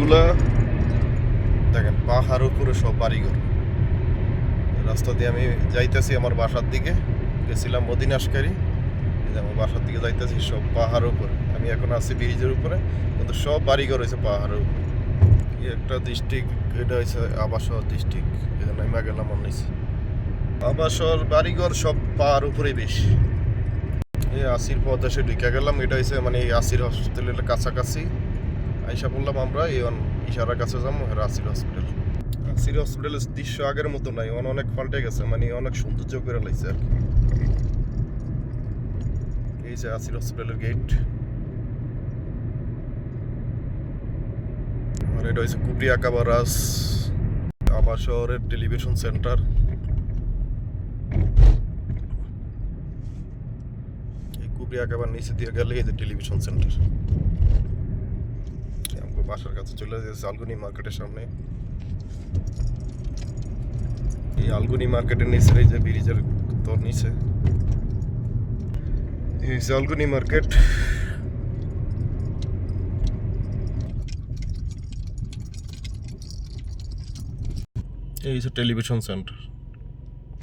বাড়িঘরগুলা দেখেন, পাহাড় উপরে সব বাড়িঘর। রাস্তা দিয়ে আমি যাইতেছি আমার বাসার দিকে, গেছিলাম মদিনাশকারী, আমার বাসার দিকে যাইতেছি, সব পাহাড়ের উপরে। আমি এখন আছি ব্রিজের উপরে, কিন্তু সব বাড়িঘর হয়েছে পাহাড়ের উপরে। একটা ডিস্ট্রিক্ট, এটা হয়েছে আবাসর ডিস্ট্রিক্ট, এখানে আমি গেলাম মনে হয়েছে। আবাসর বাড়িঘর সব পাহাড় উপরে বেশি। এই আসির পথ এসে ঢুকে গেলাম, এটা হয়েছে মানে এই আসির হসপিটালের কাছাকাছি আইসা পড়লাম আমরা। এই ইশারার কাছে যাবো, আসির হসপিটাল। আসির হসপিটালের দৃশ্য আগের মতো নাই, অনেক পাল্টে গেছে, মানে অনেক সৌন্দর্য করে লাগছে আর কি। এই যে আসির হসপিটালের গেট, আর এটা হচ্ছে কুবরিয়া কাবারাস আবাসরের টেলিভিশন সেন্টার। এই কুবরিয়া কাবার নিচে দিয়ে গেলে এই যে টেলিভিশন সেন্টার। আমাকে বাসার কাছে চলে যাচ্ছে আলগুনি মার্কেটের সামনে। এই আলগুনি মার্কেটের নিচে এই যে ব্রিজের তোর নিচে এই যে আলগুনি মার্কেট। এই যে টেলিভিশন সেন্টার।